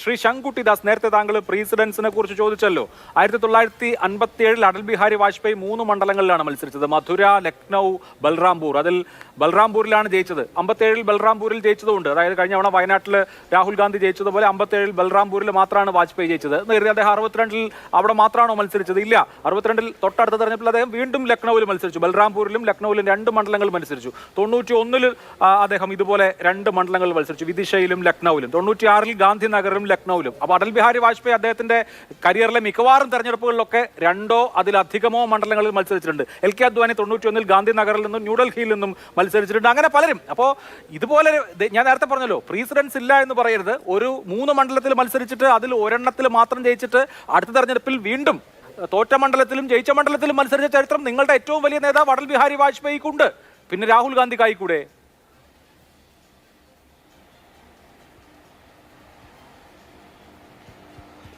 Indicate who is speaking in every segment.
Speaker 1: ശ്രീ ശങ്കുട്ടിദാസ്, നേരത്തെ താങ്കൾ പ്രീസിഡൻസിനെ കുറിച്ച് ചോദിച്ചല്ലോ. 1957 അടൽ ബിഹാരി വാജ്പേയി 3 മണ്ഡലങ്ങളിലാണ് മത്സരിച്ചത്. മധുര, ലക്നൗ, ബൽറാംപൂർ. അതിൽ ബൽറാംപൂരിലാണ് ജയിച്ചത്. 57 ബൽറാംപൂരിൽ ജയിച്ചതുകൊണ്ട്, അതായത് കഴിഞ്ഞ തവണ വയനാട്ടിൽ രാഹുൽ ഗാന്ധി ജയിച്ചതുപോലെ 57 ബൽറാംപൂരിൽ മാത്രമാണ് വാജ്പേയി ജയിച്ചത്. നേരത്തെ അദ്ദേഹം 62 അവിടെ മാത്രമാണോ മത്സരിച്ചത്? ഇല്ല, 62 തൊട്ടടുത്ത തെരഞ്ഞെടുപ്പിൽ അദ്ദേഹം വീണ്ടും ലക്നൌവിൽ മത്സരിച്ചു. ബൽറാംപൂരിലും ലക്നൌവിലും 2 മണ്ഡലങ്ങൾ മത്സരിച്ചു. 91 അദ്ദേഹം ഇതുപോലെ 2 മണ്ഡലങ്ങളിൽ മത്സരിച്ചു, വിദിഷയിലും ലക്നൌവിലും. 96 ഗാന്ധിനഗർ ലക്നൌവിലും. അപ്പോൾ അടൽ ബിഹാരി വാജ്പേയി അദ്ദേഹത്തിന്റെ കരിയറിലെ മിക്കവാറും തെരഞ്ഞെടുപ്പുകളിലൊക്കെ 2ഓ അതിലധികമോ മണ്ഡലങ്ങളിൽ മത്സരിച്ചിട്ടുണ്ട്. എൽ കെ അദ്വാനി 91 ഗാന്ധിനഗറിൽ നിന്നും ന്യൂഡൽഹിയിൽ നിന്നും മത്സരിച്ചിട്ടുണ്ട്. അങ്ങനെ പലരും. അപ്പോൾ ഇതുപോലെ ഞാൻ നേരത്തെ പറഞ്ഞല്ലോ, പ്രീസിഡൻസ് ഇല്ല എന്ന് പറയരുത്. ഒരു 3 മണ്ഡലത്തിൽ മത്സരിച്ചിട്ട് അതിൽ ഒരെണ്ണത്തിൽ മാത്രം ജയിച്ചിട്ട് അടുത്ത തെരഞ്ഞെടുപ്പിൽ വീണ്ടും തോറ്റ മണ്ഡലത്തിലും ജയിച്ച മണ്ഡലത്തിലും മത്സരിച്ച ചരിത്രം നിങ്ങളുടെ ഏറ്റവും വലിയ നേതാവ് അടൽ ബിഹാരി വാജ്പേയിക്കുണ്ട്. പിന്നെ രാഹുൽ ഗാന്ധിക്കായിക്കൂടെ?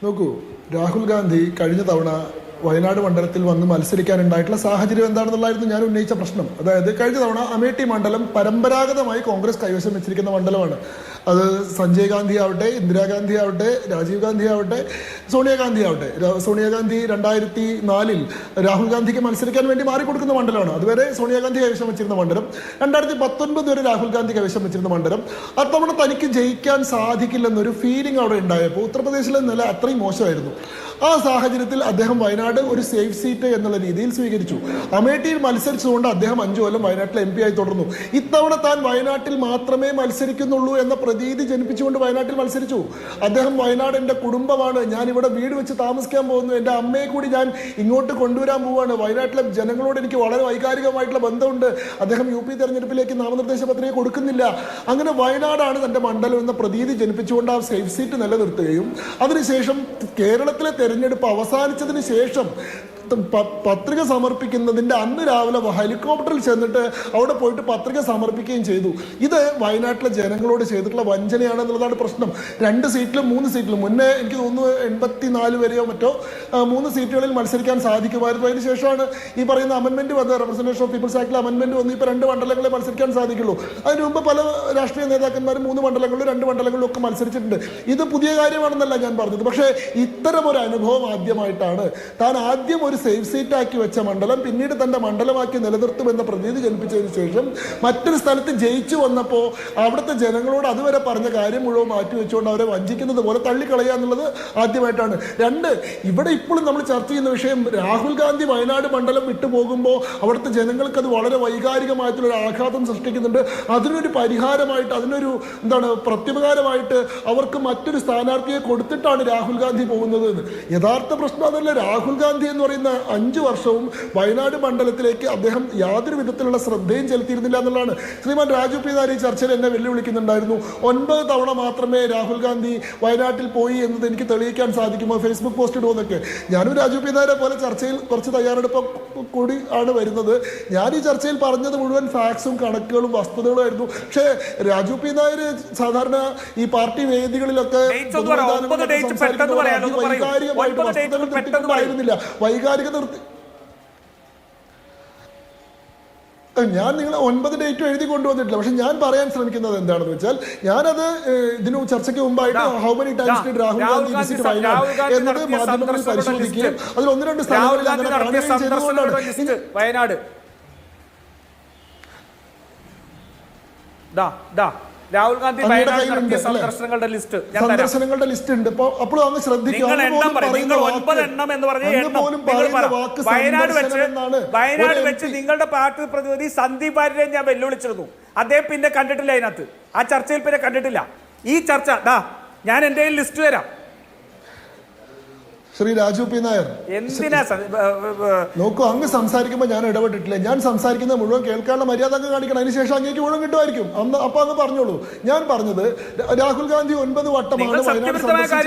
Speaker 2: നോക്കൂ, രാഹുൽ ഗാന്ധി കഴിഞ്ഞ തവണ വയനാട് മണ്ഡലത്തിൽ വന്ന് മത്സരിക്കാനുണ്ടായിട്ടുള്ള സാഹചര്യം എന്താണെന്നുള്ളതായിരുന്നു ഞാൻ ഉന്നയിച്ച പ്രശ്നം. അതായത് കഴിഞ്ഞ തവണ അമേഠി മണ്ഡലം പരമ്പരാഗതമായി കോൺഗ്രസ് കൈവശം വെച്ചിരിക്കുന്ന മണ്ഡലമാണ്. അത് സഞ്ജയ് ഗാന്ധി ആവട്ടെ, ഇന്ദിരാഗാന്ധി ആവട്ടെ, രാജീവ് ഗാന്ധി ആവട്ടെ, സോണിയാഗാന്ധി ആവട്ടെ. സോണിയാഗാന്ധി 2004 രാഹുൽ ഗാന്ധിക്ക് മത്സരിക്കാൻ വേണ്ടി മാറിക്കൊടുക്കുന്ന മണ്ഡലമാണ്. അതുവരെ സോണിയാഗാന്ധി കൈവശം വെച്ചിരുന്ന മണ്ഡലം. 2019 വരെ രാഹുൽ ഗാന്ധി കൈവശം വെച്ചിരുന്ന മണ്ഡലം. അത്തവണ തനിക്ക് ജയിക്കാൻ സാധിക്കില്ലെന്നൊരു ഫീലിംഗ് അവിടെ ഉണ്ടായപ്പോൾ ഉത്തർപ്രദേശിലെ നില അത്രയും മോശമായിരുന്നു. ആ സാഹചര്യത്തിൽ അദ്ദേഹം വയനാട് ഒരു സേഫ് സീറ്റ് എന്നുള്ള രീതിയിൽ സ്വീകരിച്ചു. അമേഠിയിൽ മത്സരിച്ചുകൊണ്ട് അദ്ദേഹം 5 കൊല്ലം വയനാട്ടിലെ MP ആയി തുടർന്നു. ഇത്തവണ താൻ വയനാട്ടിൽ മാത്രമേ മത്സരിക്കുന്നുള്ളൂ എന്ന പ്രതീതി ജനിപ്പിച്ചുകൊണ്ട് വയനാട്ടിൽ മത്സരിച്ചു. അദ്ദേഹം വയനാട് എൻ്റെ കുടുംബമാണ്, ഞാൻ ഇവിടെ വീട് വെച്ച് താമസിക്കാൻ പോകുന്നു, എൻ്റെ അമ്മയെ കൂടി ഞാൻ ഇങ്ങോട്ട് കൊണ്ടുവരാൻ പോവുകയാണ്, വയനാട്ടിലെ ജനങ്ങളോട് എനിക്ക് വളരെ വൈകാരികമായിട്ടുള്ള ബന്ധമുണ്ട്. അദ്ദേഹം UP തെരഞ്ഞെടുപ്പിലേക്ക് നാമനിർദ്ദേശ പത്രിക കൊടുക്കുന്നില്ല. അങ്ങനെ വയനാടാണ് തൻ്റെ മണ്ഡലം എന്ന പ്രതീതി ജനിപ്പിച്ചുകൊണ്ട് ആ സേഫ് സീറ്റ് നിലനിർത്തുകയും അതിനുശേഷം കേരളത്തിലെ തെരഞ്ഞെടുപ്പ് അവസാനിച്ചതിന് ശേഷം പത്രിക സമർപ്പിക്കുന്നതിൻ്റെ അന്ന് രാവിലെ ഹെലികോപ്റ്ററിൽ ചെന്നിട്ട് അവിടെ പോയിട്ട് പത്രിക സമർപ്പിക്കുകയും ചെയ്തു. ഇത് വയനാട്ടിലെ ജനങ്ങളോട് ചെയ്തിട്ടുള്ള വഞ്ചനയാണെന്നുള്ളതാണ് പ്രശ്നം. 2 സീറ്റിലും 3 സീറ്റിലും മുന്നേ എനിക്ക് തോന്നുന്നു 84 വരെയോ മറ്റോ 3 സീറ്റുകളിൽ മത്സരിക്കാൻ സാധിക്കുമായിരുന്നു. അതിനുശേഷമാണ് ഈ പറയുന്ന അമെൻമെന്റ് വന്നത്, റെപ്രസെന്റേഷൻ ഓഫ് പീപ്പിൾസ് ആക്ടിൽ അമെൻമെന്റ് വന്ന് ഇപ്പോൾ 2 മണ്ഡലങ്ങളെ മത്സരിക്കാൻ സാധിക്കുള്ളൂ. അതിനു മുമ്പ് പല രാഷ്ട്രീയ നേതാക്കന്മാരും 3 മണ്ഡലങ്ങളിലും 2 മണ്ഡലങ്ങളിലും ഒക്കെ മത്സരിച്ചിട്ടുണ്ട്. ഇത് പുതിയ കാര്യമാണെന്നല്ല ഞാൻ പറഞ്ഞത്. പക്ഷേ ഇത്തരം ഒരു അനുഭവം ആദ്യമായിട്ടാണ്. താൻ ആദ്യം ഒരു സേഫ് സീറ്റ് ആക്കി വെച്ച മണ്ഡലം പിന്നീട് തന്റെ മണ്ഡലമാക്കി നിലനിർത്തുമെന്ന പ്രതീതി ജനിപ്പിച്ചതിന് ശേഷം മറ്റൊരു സ്ഥലത്ത് ജയിച്ചു വന്നപ്പോൾ അവിടുത്തെ ജനങ്ങളോട് അതുവരെ പറഞ്ഞ കാര്യം മുഴുവൻ മാറ്റി വെച്ചുകൊണ്ട് അവരെ വഞ്ചിക്കുന്നത് പോലെ തള്ളിക്കളയുക എന്നുള്ളത് ആദ്യമായിട്ടാണ്. 2, ഇവിടെ ഇപ്പോഴും നമ്മൾ ചർച്ച ചെയ്യുന്ന വിഷയം, രാഹുൽ ഗാന്ധി വയനാട് മണ്ഡലം വിട്ടുപോകുമ്പോൾ അവിടുത്തെ ജനങ്ങൾക്ക് അത് വളരെ വൈകാരികമായിട്ടുള്ളൊരു ആഘാതം സൃഷ്ടിക്കുന്നുണ്ട്. അതിനൊരു പരിഹാരമായിട്ട്, അതിനൊരു പ്രത്യുപകാരമായിട്ട് അവർക്ക് മറ്റൊരു സ്ഥാനാർത്ഥിയെ കൊടുത്തിട്ടാണ് രാഹുൽ ഗാന്ധി പോകുന്നത് എന്ന്. യഥാർത്ഥ പ്രശ്നം അതല്ല. രാഹുൽ ഗാന്ധി എന്ന് പറയുന്ന 5 വർഷവും വയനാട് മണ്ഡലത്തിലേക്ക് അദ്ദേഹം യാതൊരു വിധത്തിലുള്ള ശ്രദ്ധയും ചെലുത്തിയിരുന്നില്ല എന്നുള്ളതാണ്. ശ്രീമാൻ രാജു പി നായർ ഈ ചർച്ചയിൽ എന്നെ വെല്ലുവിളിക്കുന്നുണ്ടായിരുന്നു. 9 തവണ മാത്രമേ രാഹുൽ ഗാന്ധി വയനാട്ടിൽ പോയി എന്നത് എനിക്ക് തെളിയിക്കാൻ സാധിക്കുമോ, ഫേസ്ബുക്ക് പോസ്റ്റ് ഇടുമെന്നൊക്കെ. ഞാനും രാജു പി നായരെ പോലെ ചർച്ചയിൽ കുറച്ച് തയ്യാറെടുപ്പ് കൂടി ആണ് വരുന്നത്. ഞാൻ ഈ ചർച്ചയിൽ പറഞ്ഞത് മുഴുവൻ ഫാക്സും കണക്കുകളും വസ്തുതകളും ആയിരുന്നു. പക്ഷേ രാജു പി നായർ സാധാരണ ഈ പാർട്ടി വേദികളിലൊക്കെ വൈകാരികമായിട്ട് വസ്തുതകൾ തെറ്റിക്കൊണ്ടായിരുന്നില്ല. വൈകാരിക നിർത്തി ഞാൻ നിങ്ങൾ 9 ഡേറ്റും എഴുതി കൊണ്ടുവന്നിട്ടില്ല. പക്ഷെ ഞാൻ പറയാൻ ശ്രമിക്കുന്നത് എന്താണെന്ന് വെച്ചാൽ, ഞാനത് ഇതിന് ചർച്ചയ്ക്ക് മുമ്പായിട്ട് how many times did Rahul Gandhi visit Wayanad എന്നത് മാധ്യമങ്ങളിൽ പരിശോധിക്കുകയും അതിൽ 1-2 സ്ഥലങ്ങളിൽ അങ്ങനെ കാണുകയും ചെയ്തുകൊണ്ടാണ്
Speaker 1: വയനാട് രാഹുൽ ഗാന്ധി സന്ദർശനങ്ങളുടെ
Speaker 3: ലിസ്റ്റ് ഉണ്ട്. അപ്പോൾ അങ്ങ് ശ്രദ്ധിക്കുക,
Speaker 1: വയനാട് വെച്ച് നിങ്ങളുടെ പാർട്ടി പ്രതിനിധി സന്ദീപ് വാര്യരെ ഞാൻ വെല്ലുവിളിച്ചിരുന്നു. അദ്ദേഹം പിന്നെ കണ്ടിട്ടില്ല, അതിനകത്ത് ആ ചർച്ചയിൽ പിന്നെ കണ്ടിട്ടില്ല. ഈ ചർച്ച ഞാൻ എൻ്റെ ലിസ്റ്റ് തരാം.
Speaker 2: ശ്രീ രാജു പി നായർ, നോക്കൂ, അങ്ങ് സംസാരിക്കുമ്പോൾ ഞാൻ ഇടപെട്ടിട്ടില്ല. ഞാൻ സംസാരിക്കുന്ന മുഴുവൻ കേൾക്കാനുള്ള മര്യാദ അങ്ങ് കാണിക്കണം. അതിനുശേഷം അങ്ങേക്ക് മുഴുവൻ കിട്ടുമായിരിക്കും. അപ്പൊ അങ്ങ് പറഞ്ഞോളൂ. ഞാൻ പറഞ്ഞത് രാഹുൽ ഗാന്ധി 9 വട്ടമാണ് വയനാട് സന്ദർശിച്ചത്.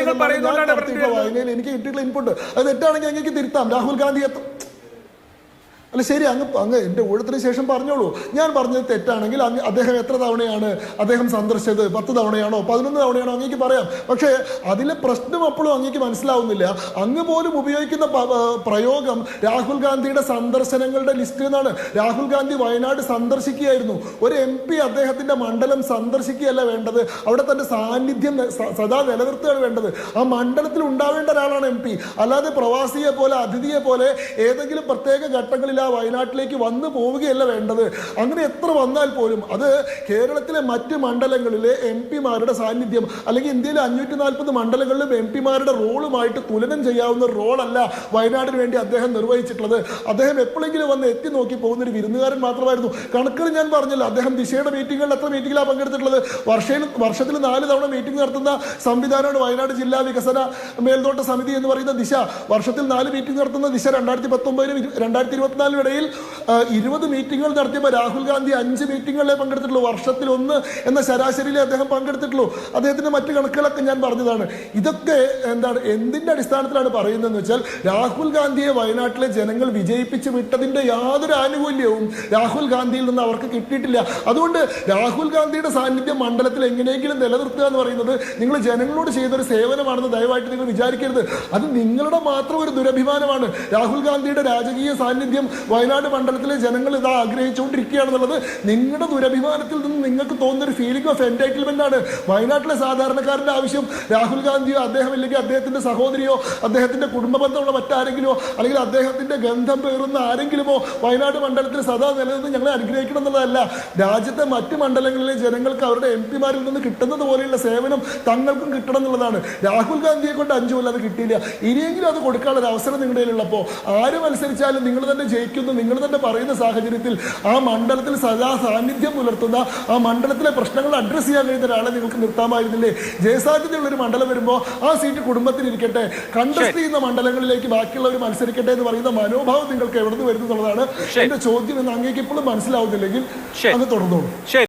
Speaker 2: എനിക്ക് കിട്ടിയിട്ടുള്ള ഇൻപുട്ട് അത് തെറ്റാണെങ്കിൽ അങ്ങേക്ക് തിരുത്താം. രാഹുൽ ഗാന്ധി അല്ല ശരി, അങ്ങ് എൻ്റെ ഊഴത്തിന് ശേഷം പറഞ്ഞോളൂ. ഞാൻ പറഞ്ഞത് തെറ്റാണെങ്കിൽ അദ്ദേഹം എത്ര തവണയാണ് അദ്ദേഹം സന്ദർശിച്ചത്? 10 തവണയാണോ 11 തവണയാണോ അങ്ങേക്ക് പറയാം. പക്ഷേ അതിലെ പ്രശ്നം അപ്പോഴും അങ്ങേക്ക് മനസ്സിലാവുന്നില്ല. അങ്ങ് പോലും ഉപയോഗിക്കുന്ന പ്രയോഗം രാഹുൽ ഗാന്ധിയുടെ സന്ദർശനങ്ങളുടെ ലിസ്റ്റ് എന്നാണ്. രാഹുൽ ഗാന്ധി വയനാട് സന്ദർശിക്കുകയായിരുന്നു. ഒരു MP അദ്ദേഹത്തിന്റെ മണ്ഡലം സന്ദർശിക്കുകയല്ല വേണ്ടത്, അവിടെ തന്റെ സാന്നിധ്യം സദാ നിലനിർത്തുകയാണ് വേണ്ടത്. ആ മണ്ഡലത്തിൽ ഉണ്ടാവേണ്ട ഒരാളാണ് MP. അല്ലാതെ പ്രവാസിയെ പോലെ അതിഥിയെ പോലെ ഏതെങ്കിലും പ്രത്യേക ഘട്ടങ്ങളിൽ ആ വയനാട്ടിലേക്ക് വന്നു പോവുകയല്ല വേണ്ടത്. അങ്ങനെ എത്ര വന്നാൽ പോലും അത് കേരളത്തിലെ മറ്റ് മണ്ഡലങ്ങളിലെ MP-മാരുടെ സാന്നിധ്യം, അല്ലെങ്കിൽ ഇന്ത്യയിലെ 540 മണ്ഡലങ്ങളിലും MP-മാരുടെ റോളുമായിട്ട് തുലനം ചെയ്യാവുന്ന റോളല്ല വയനാടിന് വേണ്ടി അദ്ദേഹം നിർവഹിച്ചിട്ടുള്ളത്. അദ്ദേഹം എപ്പോഴെങ്കിലും വന്ന് എത്തി നോക്കി പോകുന്ന ഒരു വിരുന്നുകാരൻ മാത്രമായിരുന്നു. കണക്കുകൾ ഞാൻ പറഞ്ഞല്ലോ. അദ്ദേഹം ദിശയുടെ മീറ്റിങ്ങുകളിൽ എത്ര മീറ്റിംഗിലാണ് പങ്കെടുത്തിട്ടുള്ളത്? വർഷത്തിൽ 4 തവണ മീറ്റിംഗ് നടത്തുന്ന സംവിധാനമാണ് വയനാട് ജില്ലാ വികസന മേൽനോട്ട സമിതി എന്ന് പറയുന്ന ദിശ. വർഷത്തിൽ 4 മീറ്റിംഗ് നടത്തുന്ന ദിശ 2019 2024 ഇടയിൽ 20 മീറ്റിങ്ങുകൾ നടത്തിയപ്പോൾ രാഹുൽ ഗാന്ധി 5 മീറ്റിങ്ങുകളിലേ പങ്കെടുത്തിട്ടുള്ളൂ. വർഷത്തിൽ 1 എന്ന ശരാശരിയിലേ അദ്ദേഹം പങ്കെടുത്തിട്ടുള്ളൂ. അദ്ദേഹത്തിന്റെ മറ്റു കണക്കുകളൊക്കെ ഞാൻ പറഞ്ഞതാണ്. ഇതൊക്കെ എന്തിന്റെ അടിസ്ഥാനത്തിലാണ് പറയുന്നതെന്ന് വെച്ചാൽ, രാഹുൽ ഗാന്ധിയെ വയനാട്ടിലെ ജനങ്ങൾ വിജയിപ്പിച്ച് വിട്ടതിന്റെ യാതൊരു ആനുകൂല്യവും രാഹുൽ ഗാന്ധിയിൽ നിന്ന് അവർക്ക് കിട്ടിയിട്ടില്ല. അതുകൊണ്ട് രാഹുൽ ഗാന്ധിയുടെ സാന്നിധ്യം മണ്ഡലത്തിൽ എങ്ങനെയെങ്കിലും നിലനിർത്തുക എന്ന് പറയുന്നത് നിങ്ങൾ ജനങ്ങളോട് ചെയ്തൊരു സേവനമാണെന്ന് ദയവായിട്ട് നിങ്ങൾ വിചാരിക്കരുത്. അത് നിങ്ങളുടെ മാത്രം ഒരു ദുരഭിമാനമാണ്. രാഹുൽ ഗാന്ധിയുടെ രാജകീയ സാന്നിധ്യം വയനാട് മണ്ഡലത്തിലെ ജനങ്ങൾ ഇതാ ആഗ്രഹിച്ചുകൊണ്ടിരിക്കുകയാണെന്നുള്ളത് നിങ്ങളുടെ ദുരഭിമാനത്തിൽ നിന്ന് നിങ്ങൾക്ക് തോന്നുന്ന ഒരു ഫീലിംഗ് ഓഫ് എൻറ്റൈറ്റിൽമെന്റ് ആണ്. വയനാട്ടിലെ സാധാരണക്കാരന്റെ ആവശ്യം രാഹുൽ ഗാന്ധിയോ അദ്ദേഹം ഇല്ലെങ്കിൽ അദ്ദേഹത്തിന്റെ സഹോദരിയോ അദ്ദേഹത്തിന്റെ കുടുംബ ബന്ധമുള്ള മറ്റാരെങ്കിലോ അല്ലെങ്കിൽ അദ്ദേഹത്തിന്റെ ഗന്ധം പേറുന്ന ആരെങ്കിലുമോ വയനാട് മണ്ഡലത്തിൽ സദാ നിലനിന്ന് ഞങ്ങളെ അനുഗ്രഹിക്കണം എന്നുള്ളതല്ല. രാജ്യത്തെ മറ്റ് മണ്ഡലങ്ങളിലെ ജനങ്ങൾക്ക് അവരുടെ MP-മാരിൽ നിന്ന് കിട്ടുന്നത് പോലെയുള്ള സേവനം തങ്ങൾക്കും കിട്ടണം എന്നുള്ളതാണ്. രാഹുൽ ഗാന്ധിയെ കൊണ്ട് 5 കൊല്ലം അത് കിട്ടിയില്ല. ഇനിയെങ്കിലും അത് കൊടുക്കാനുള്ള ഒരു അവസരം നിങ്ങളുടെ കയ്യിലുള്ളപ്പോൾ ആര് മത്സരിച്ചാലും നിങ്ങൾ തന്നെ ജയിക്കുന്നു നിങ്ങൾ തന്നെ പറയുന്ന സാഹചര്യത്തിൽ ആ മണ്ഡലത്തിൽ സദാ സാന്നിധ്യം പുലർത്തുന്ന, ആ മണ്ഡലത്തിലെ പ്രശ്നങ്ങൾ അഡ്രസ് ചെയ്യാൻ കഴിയുന്ന ഒരാളെ നിങ്ങൾക്ക് നിർത്താമായിരുന്നില്ലേ? ജയസാധ്യതയുള്ള ഒരു മണ്ഡലം വരുമ്പോൾ ആ സീറ്റ് കുടുംബത്തിനിരിക്കട്ടെ, കണ്ടസ്റ്റ് ചെയ്യുന്ന മണ്ഡലങ്ങളിലേക്ക് ബാക്കിയുള്ളവർ മത്സരിക്കട്ടെ എന്ന് പറയുന്ന മനോഭാവം നിങ്ങൾക്ക് എവിടെ നിന്ന് വരുന്നു എന്നുള്ളതാണ് എന്റെ ചോദ്യം. എന്ന് അങ്ങേക്ക് ഇപ്പോഴും മനസ്സിലാവുന്നില്ലെങ്കിൽ അത് തുടർന്നോളൂ.